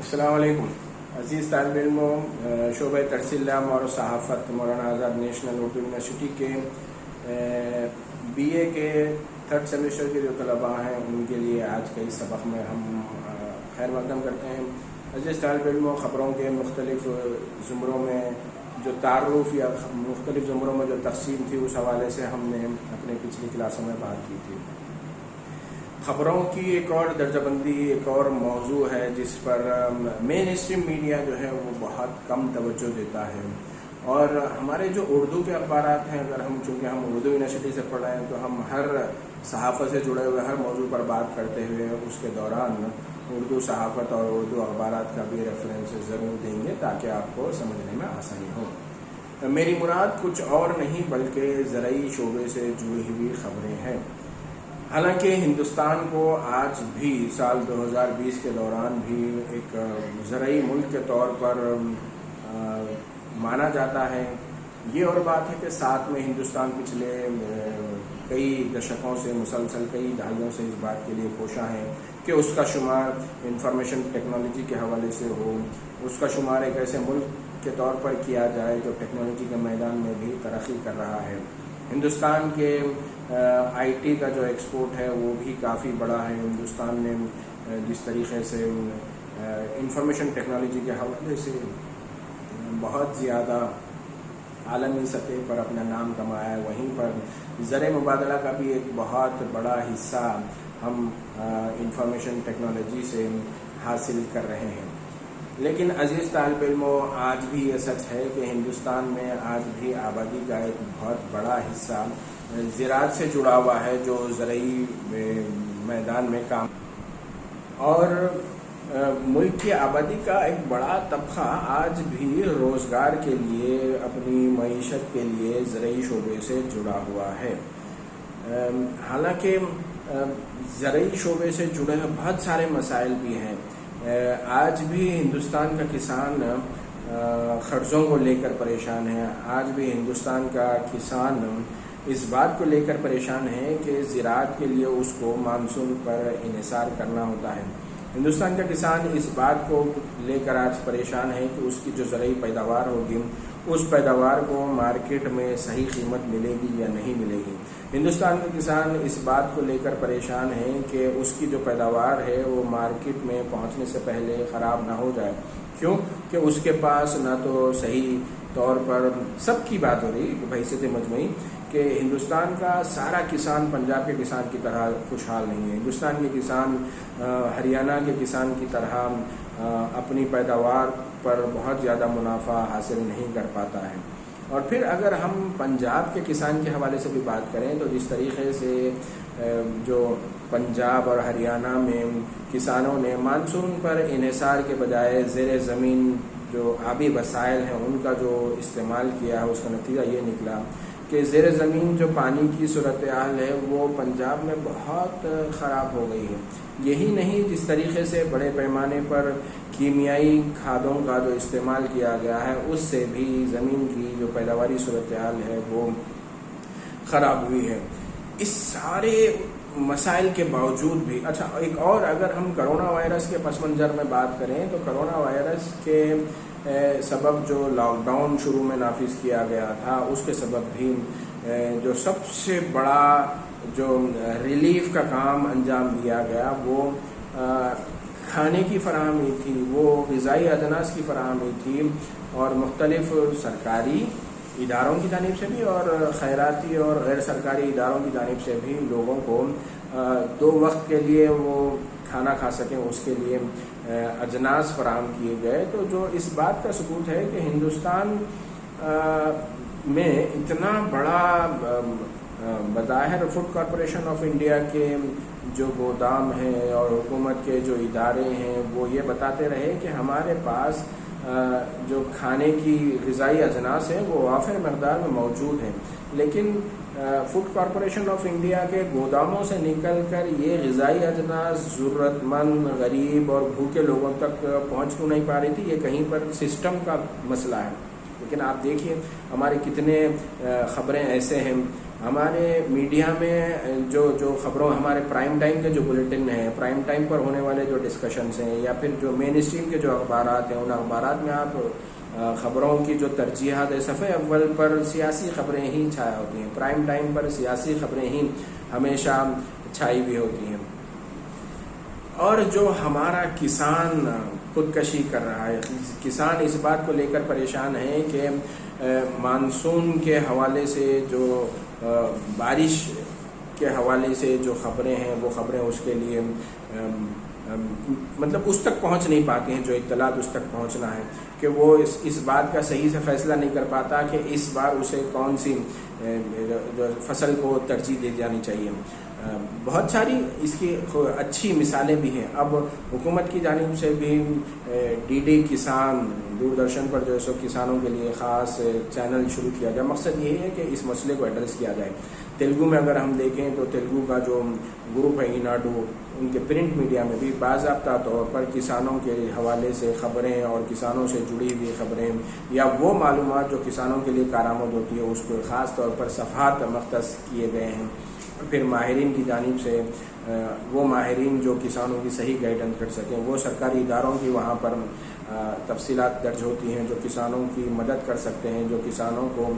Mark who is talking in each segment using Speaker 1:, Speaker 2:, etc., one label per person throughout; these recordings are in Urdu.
Speaker 1: السلام علیکم عزیز طالب علموں، شعبہ ترسیل عام اور صحافت مولانا آزاد نیشنل اردو یونیورسٹی کے بی اے کے تھرڈ سیمسٹر کے جو طلباء ہیں ان کے لیے آج کے اس سبق میں ہم خیر مقدم کرتے ہیں۔ عزیز طالب علموں، خبروں کے مختلف زمروں میں جو تعارف یا مختلف زمروں میں جو تقسیم تھی اس حوالے سے ہم نے اپنے پچھلی کلاسوں میں بات کی تھی۔ خبروں کی ایک اور درجہ بندی، ایک اور موضوع ہے جس پر مین اسٹریم میڈیا جو ہے وہ بہت کم توجہ دیتا ہے، اور ہمارے جو اردو کے اخبارات ہیں، اگر چونکہ ہم اردو یونیورسٹی سے پڑھ رہے ہیں تو ہم ہر صحافت سے جڑے ہوئے ہر موضوع پر بات کرتے ہوئے اس کے دوران اردو صحافت اور اردو اخبارات کا بھی ریفرنس ضرور دیں گے تاکہ آپ کو سمجھنے میں آسانی ہو۔ میری مراد کچھ اور نہیں بلکہ زرعی شعبے سے جڑی ہوئی خبریں ہیں۔ حالانکہ ہندوستان کو آج بھی سال 2020 کے دوران بھی ایک زرعی ملک کے طور پر مانا جاتا ہے، یہ اور بات ہے کہ ساتھ میں ہندوستان پچھلے کئی دشکوں سے مسلسل کئی دہائیوں سے اس بات کے لیے کوشاں ہے کہ اس کا شمار انفارمیشن ٹیکنالوجی کے حوالے سے ہو، اس کا شمار ایک ایسے ملک کے طور پر کیا جائے جو ٹیکنالوجی کے میدان میں بھی ترقی کر رہا ہے۔ ہندوستان کے آئی ٹی کا جو ایکسپورٹ ہے وہ بھی کافی بڑا ہے۔ ہندوستان نے جس طریقے سے انفارمیشن ٹیکنالوجی کے حوالے سے بہت زیادہ عالمی سطح پر اپنا نام کمایا ہے، وہیں پر زر مبادلہ کا بھی ایک بہت بڑا حصہ ہم انفارمیشن ٹیکنالوجی سے حاصل کر رہے ہیں۔ لیکن عزیز طالب علموں، آج بھی یہ سچ ہے کہ ہندوستان میں آج بھی آبادی کا ایک بہت بڑا حصہ زراعت سے جڑا ہوا ہے، جو زرعی میدان میں کام، اور ملک کی آبادی کا ایک بڑا طبقہ آج بھی روزگار کے لیے، اپنی معیشت کے لیے زرعی شعبے سے جڑا ہوا ہے۔ حالانکہ زرعی شعبے سے جڑے بہت سارے مسائل بھی ہیں۔ آج بھی ہندوستان کا کسان قرضوں کو لے کر پریشان ہے، آج بھی ہندوستان کا کسان اس بات کو لے کر پریشان ہے کہ زراعت کے لیے اس کو مانسون پر انحصار کرنا ہوتا ہے۔ ہندوستان کا کسان اس بات کو لے کر آج پریشان ہے کہ اس کی جو زرعی پیداوار ہوگی اس پیداوار کو مارکیٹ میں صحیح قیمت ملے گی یا نہیں ملے گی۔ ہندوستان کا کسان اس بات کو لے کر پریشان ہے کہ اس کی جو پیداوار ہے وہ مارکیٹ میں پہنچنے سے پہلے خراب نہ ہو جائے، کیوں کہ اس کے پاس نہ تو صحیح طور پر، سب کی بات ہو رہی بحیثیت مجموعی کہ ہندوستان کا سارا کسان پنجاب کے کسان کی طرح خوشحال نہیں ہے، ہندوستان کے کسان ہریانہ کے کسان کی طرح اپنی پیداوار پر بہت زیادہ منافع حاصل نہیں کر پاتا ہے۔ اور پھر اگر ہم پنجاب کے کسان کے حوالے سے بھی بات کریں تو جس طریقے سے جو پنجاب اور ہریانہ میں کسانوں نے مانسون پر انحصار کے بجائے زیر زمین جو آبی وسائل ہیں ان کا جو استعمال کیا ہے، اس کا نتیجہ یہ نکلا کہ زیر زمین جو پانی کی صورتحال ہے وہ پنجاب میں بہت خراب ہو گئی ہے۔ یہی نہیں، جس طریقے سے بڑے پیمانے پر کیمیائی کھادوں کا جو استعمال کیا گیا ہے اس سے بھی زمین کی جو پیداواری صورتحال ہے وہ خراب ہوئی ہے۔ اس سارے مسائل کے باوجود بھی ایک اور، اگر ہم کرونا وائرس کے پس منظر میں بات کریں تو کرونا وائرس کے سبب جو لاک ڈاؤن شروع میں نافذ کیا گیا تھا اس کے سبب بھی جو سب سے بڑا جو ریلیف کا کام انجام دیا گیا وہ کھانے کی فراہمی تھی، وہ غذائی اجناس کی فراہمی تھی، اور مختلف سرکاری اداروں کی جانب سے بھی اور خیراتی اور غیر سرکاری اداروں کی جانب سے بھی لوگوں کو 2 وقت کے لیے وہ کھانا کھا سکیں اس کے لیے اجناس فراہم کیے گئے۔ تو جو اس بات کا ثبوت ہے کہ ہندوستان میں اتنا بڑا بظاہر فوڈ کارپوریشن آف انڈیا کے جو گودام ہیں اور حکومت کے جو ادارے ہیں وہ یہ بتاتے رہے کہ ہمارے پاس جو کھانے کی غذائی اجناس ہیں وہ وافر مقدار میں موجود ہیں، لیکن فوڈ کارپوریشن آف انڈیا کے گوداموں سے نکل کر یہ غذائی اجناس ضرورت مند، غریب اور بھوکے لوگوں تک پہنچ کیوں نہیں پا رہی تھی؟ یہ کہیں پر سسٹم کا مسئلہ ہے۔ لیکن آپ دیکھیے ہمارے کتنے خبریں ایسے ہیں ہمارے میڈیا میں جو خبروں ہمارے پرائم ٹائم کے جو بلیٹن ہیں، پرائم ٹائم پر ہونے والے جو ڈسکشنز ہیں، یا پھر جو مین اسٹریم کے جو اخبارات ہیں، ان اخبارات میں آپ خبروں کی جو ترجیحات ہے، صفحے اول پر سیاسی خبریں ہی چھایا ہوتی ہیں، پرائم ٹائم پر سیاسی خبریں ہی ہمیشہ چھائی ہوئی ہوتی ہیں۔ اور جو ہمارا کسان خودکشی کر رہا ہے، کسان اس بات کو لے کر پریشان ہے کہ مانسون کے حوالے سے جو بارش کے حوالے سے جو خبریں ہیں، وہ خبریں اس کے لیے مطلب اس تک پہنچ نہیں پاتی ہیں، جو اطلاعات اس تک پہنچنا ہے، کہ وہ اس بات کا صحیح سے فیصلہ نہیں کر پاتا کہ اس بار اسے کون سی فصل کو ترجیح دی جانی چاہیے۔ بہت ساری اس کی اچھی مثالیں بھی ہیں۔ اب حکومت کی جانب سے بھی ڈی ڈی کسان، دوردرشن پر جو ہے سو کسانوں کے لیے خاص چینل شروع کیا گیا۔ مقصد یہ ہے کہ اس مسئلے کو ایڈریس کیا جائے۔ تیلگو میں اگر ہم دیکھیں تو تیلگو کا جو گروپ ہے ایناڈو، ان کے پرنٹ میڈیا میں بھی باضابطہ طور پر کسانوں کے حوالے سے خبریں اور کسانوں سے جڑی ہوئی خبریں یا وہ معلومات جو کسانوں کے لیے کارآمد ہوتی ہے، اس کو خاص طور پر صفحات مختص کیے گئے ہیں۔ پھر ماہرین کی جانب سے وہ ماہرین جو کسانوں کی صحیح گائیڈنس کر سکیں، وہ سرکاری اداروں کی وہاں پر تفصیلات درج ہوتی ہیں جو کسانوں کی مدد کر سکتے ہیں، جو کسانوں کو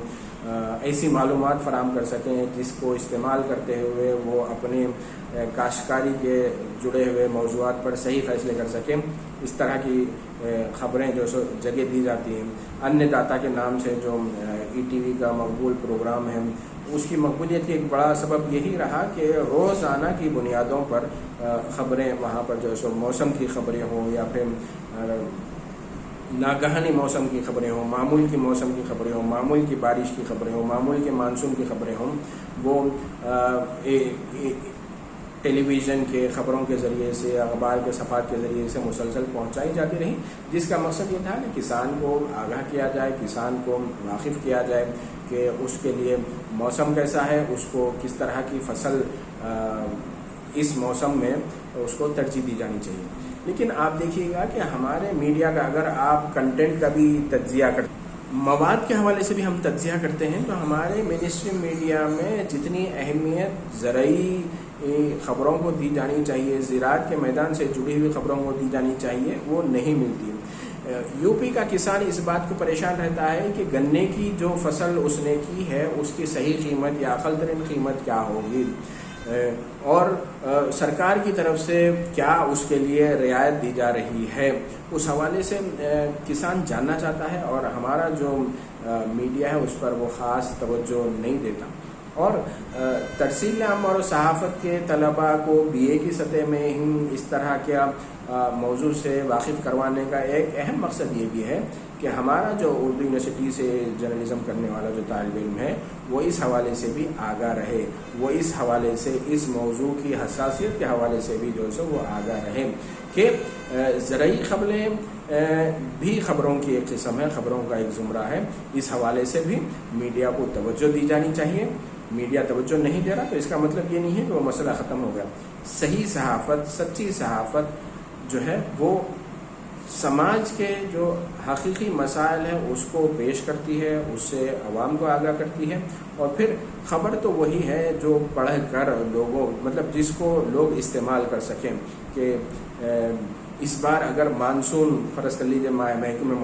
Speaker 1: ایسی معلومات فراہم کر سکیں جس کو استعمال کرتے ہوئے وہ اپنے کاشتکاری کے جڑے ہوئے موضوعات پر صحیح فیصلے کر سکیں۔ اس طرح کی خبریں جو سو جگہ دی جاتی ہیں۔ انیہ داتا کے نام سے جو ای ٹی وی کا مقبول پروگرام ہے، اس کی مقبولیت کی ایک بڑا سبب یہی رہا کہ روزانہ کی بنیادوں پر خبریں وہاں پر جو سو موسم کی خبریں ہوں یا پھر ناگہانی موسم کی خبریں ہوں، معمول کی موسم کی خبریں ہوں، معمول کی بارش کی خبریں ہوں، معمول کے مانسون کی خبریں ہوں، وہ ٹیلی ویژن کے خبروں کے ذریعے سے، اخبار کے صفحات کے ذریعے سے مسلسل پہنچائی جاتی رہی، جس کا مقصد یہ تھا کہ کسان کو آگاہ کیا جائے، کسان کو واقف کیا جائے کہ اس کے لیے موسم کیسا ہے، اس کو کس طرح کی فصل اس موسم میں اس کو ترجیح دی جانی چاہیے۔ لیکن آپ دیکھیے گا کہ ہمارے میڈیا کا اگر آپ کنٹینٹ کا بھی تجزیہ کرتے، مواد کے حوالے سے بھی ہم تجزیہ کرتے ہیں، تو ہمارے مین اسٹریم میڈیا میں جتنی اہمیت زرعی خبروں کو دی جانی چاہیے، زراعت کے میدان سے جڑی ہوئی خبروں کو دی جانی چاہیے، وہ نہیں ملتی۔ یو پی کا کسان اس بات کو پریشان رہتا ہے کہ گنے کی جو فصل اس نے کی ہے اس کی صحیح قیمت یا اقل ترین قیمت کیا ہوگی، اور سرکار کی طرف سے کیا اس کے لیے رعایت دی جا رہی ہے، اس حوالے سے کسان جاننا چاہتا ہے، اور ہمارا جو میڈیا ہے اس پر وہ خاص توجہ نہیں دیتا۔ اور ترسیل عام اور صحافت کے طلباء کو بی اے کی سطح میں ہی اس طرح کے موضوع سے واقف کروانے کا ایک اہم مقصد یہ بھی ہے کہ ہمارا جو اردو یونیورسٹی سے جرنلزم کرنے والا جو طالب علم ہے وہ اس حوالے سے بھی آگاہ رہے، وہ اس حوالے سے اس موضوع کی حساسیت کے حوالے سے بھی جو ہے وہ آگاہ رہے کہ زرعی خبریں بھی خبروں کی ایک قسم ہے، خبروں کا ایک زمرہ ہے، اس حوالے سے بھی میڈیا کو توجہ دی جانی چاہیے۔ میڈیا توجہ نہیں دے رہا تو اس کا مطلب یہ نہیں ہے کہ وہ مسئلہ ختم ہو گیا۔ صحیح صحافت، سچی صحافت جو ہے وہ سماج کے جو حقیقی مسائل ہیں اس کو پیش کرتی ہے، اس سے عوام کو آگاہ کرتی ہے، اور پھر خبر تو وہی ہے جو پڑھ کر لوگوں مطلب جس کو لوگ استعمال کر سکیں کہ اس بار اگر مانسون فرض کر لیجیے، محکمہ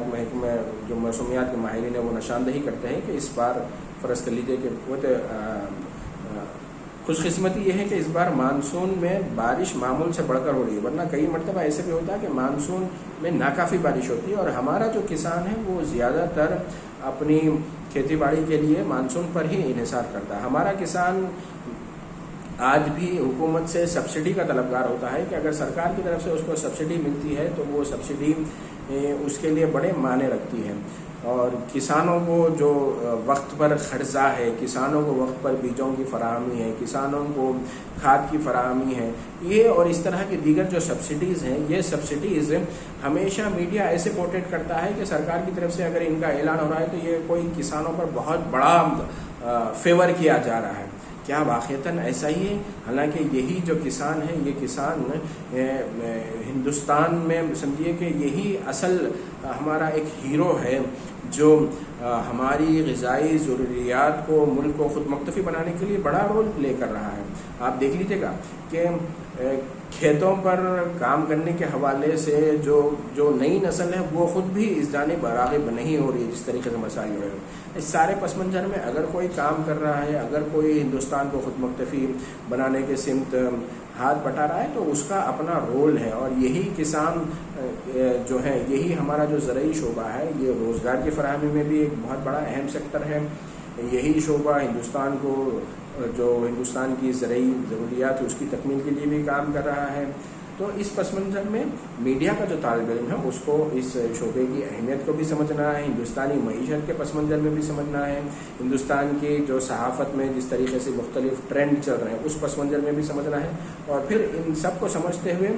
Speaker 1: محکمہ جو موسمیات کے ماہرین ہیں وہ نشاندہی کرتے ہیں کہ اس بار فرض کر لیجیے کہ وہ خوش قسمتی یہ ہے کہ اس بار مانسون میں بارش معمول سے بڑھ کر ہو رہی ہے، ورنہ کئی مرتبہ ایسے بھی ہوتا ہے کہ مانسون میں ناکافی بارش ہوتی ہے، اور ہمارا جو کسان ہے وہ زیادہ تر اپنی کھیتی باڑی کے لیے مانسون پر ہی انحصار کرتا ہے۔ ہمارا کسان آج بھی حکومت سے سبسڈی کا طلبگار ہوتا ہے کہ اگر سرکار کی طرف سے اس کو سبسڈی ملتی ہے تو وہ سبسڈی اس کے لیے بڑے معنی رکھتی ہے، اور کسانوں کو جو وقت پر قرضہ ہے، کسانوں کو وقت پر بیجوں کی فراہمی ہے، کسانوں کو کھاد کی فراہمی ہے، یہ اور اس طرح کی دیگر جو سبسڈیز ہیں، یہ سبسڈیز ہمیشہ میڈیا ایسے پورٹریٹ کرتا ہے کہ سرکار کی طرف سے اگر ان کا اعلان ہو رہا ہے تو یہ کوئی کسانوں پر بہت بڑا فیور کیا جا رہا ہے، کیا واقعتاً ایسا ہی ہے؟ حالانکہ یہی جو کسان ہے، یہ کسان ہندوستان میں سمجھیے کہ یہی اصل ہمارا ایک ہیرو ہے جو ہماری غذائی ضروریات کو، ملک کو خود مکتفی بنانے کے لیے بڑا رول پلے کر رہا ہے۔ آپ دیکھ لیجیے گا کہ کھیتوں پر کام کرنے کے حوالے سے جو نئی نسل ہے وہ خود بھی اس جانب راغب نہیں ہو رہی ہے، جس طریقے سے مسائل ہو رہے ہیں۔ اس سارے پس منظر میں اگر کوئی کام کر رہا ہے، اگر کوئی ہندوستان کو خود مکتفی بنانے کے سمت ہاتھ بٹا رہا ہے تو اس کا اپنا رول ہے، اور یہی کسان جو ہے، یہی ہمارا جو زرعی شعبہ ہے، یہ روزگار کی فراہمی میں بھی ایک بہت بڑا اہم سیکٹر ہے۔ یہی شعبہ ہندوستان کو، جو ہندوستان کی زرعی ضروریات ہے اس کی تکمیل کے لیے بھی کام کر رہا ہے۔ تو اس پس منظر میں میڈیا کا جو طالب علم ہے اس کو اس شعبے کی اہمیت کو بھی سمجھنا ہے، ہندوستانی معیشت کے پس منظر میں بھی سمجھنا ہے، ہندوستان کی جو صحافت میں جس طریقے سے مختلف ٹرینڈ چل رہے ہیں اس پس منظر میں بھی سمجھنا ہے، اور پھر ان سب کو سمجھتے ہوئے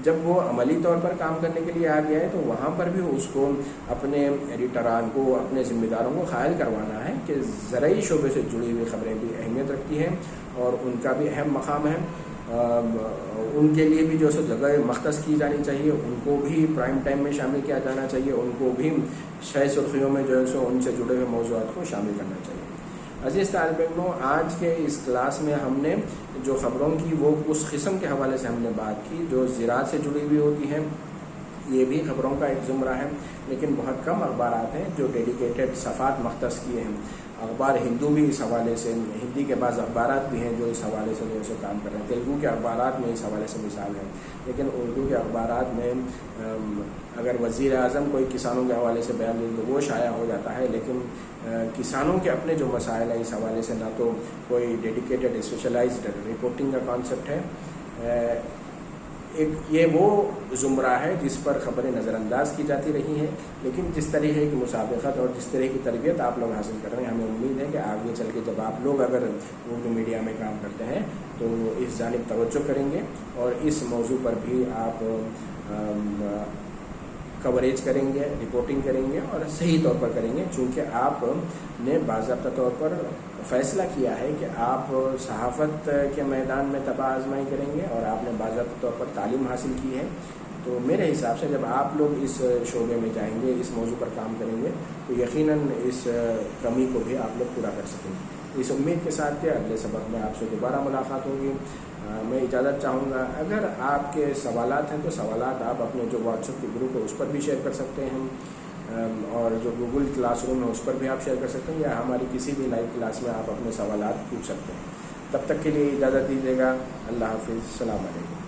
Speaker 1: جب وہ عملی طور پر کام کرنے کے لیے آ گیا ہے تو وہاں پر بھی اس کو اپنے ایڈیٹران کو، اپنے ذمہ داروں کو قائل کروانا ہے کہ زرعی شعبے سے جڑی ہوئی خبریں بھی اہمیت رکھتی ہیں اور ان کا بھی اہم مقام ہے۔ ان کے لیے بھی جو سو جگہ مختص کی جانی چاہیے، ان کو بھی پرائم ٹائم میں شامل کیا جانا چاہیے، ان کو بھی شہ سرخیوں میں جو ہے سو ان سے جڑے ہوئے موضوعات کو شامل کرنا چاہیے۔ عزیز طالب علموں، آج کے اس کلاس میں ہم نے جو خبروں کی وہ اس قسم کے حوالے سے ہم نے بات کی جو زراعت سے جڑی ہوئی ہوتی ہیں، یہ بھی خبروں کا ایک زمرہ ہے، لیکن بہت کم اخبارات ہیں جو ڈیڈیکیٹڈ صفحات مختص کیے ہیں۔ اخبار ہندو بھی اس حوالے سے، ہندی کے بعض اخبارات بھی ہیں جو اس حوالے سے جو ہے کام کر رہے ہیں، تیلگو کے اخبارات میں اس حوالے سے مثال ہے، لیکن اردو کے اخبارات میں اگر وزیر اعظم کوئی کسانوں کے حوالے سے بیان دیں تو وہ شائع ہو جاتا ہے، لیکن کسانوں کے اپنے جو مسائل ہیں اس حوالے سے نہ تو کوئی ڈیڈیکیٹڈ اسپیشلائزڈ رپورٹنگ کا کانسیپٹ ہے۔ ایک یہ وہ زمرہ ہے جس پر خبریں نظر انداز کی جاتی رہی ہیں، لیکن جس طریقے کی مسابقت اور جس طرح کی تربیت آپ لوگ حاصل کر رہے ہیں، ہمیں امید ہے کہ آگے چل کے جب آپ لوگ اگر اردو میڈیا میں کام کرتے ہیں تو اس جانب توجہ کریں گے اور اس موضوع پر بھی آپ کوریج کریں گے، رپورٹنگ کریں گے اور صحیح طور پر کریں گے، چونکہ آپ نے باضابطہ طور پر فیصلہ کیا ہے کہ آپ صحافت کے میدان میں تباہ آزمائی کریں گے اور آپ نے باضابطہ طور پر تعلیم حاصل کی ہے۔ تو میرے حساب سے جب آپ لوگ اس شعبے میں جائیں گے، اس موضوع پر کام کریں گے تو یقیناً اس کمی کو بھی آپ لوگ پورا کر سکیں گے۔ اس امید کے ساتھ کہ اگلے سبق میں آپ سے دوبارہ ملاقات ہوگی۔ میں اجازت چاہوں گا، اگر آپ کے سوالات ہیں تو سوالات آپ اپنے جو واٹس ایپ کے گروپ ہے اس پر بھی شیئر کر سکتے ہیں، اور جو گوگل کلاس روم ہے اس پر بھی آپ شیئر کر سکتے ہیں، یا ہماری کسی بھی لائیو کلاس میں آپ اپنے سوالات پوچھ سکتے ہیں۔ تب تک کے لیے اجازت دیجیے گا۔ اللہ حافظ، السلام علیکم۔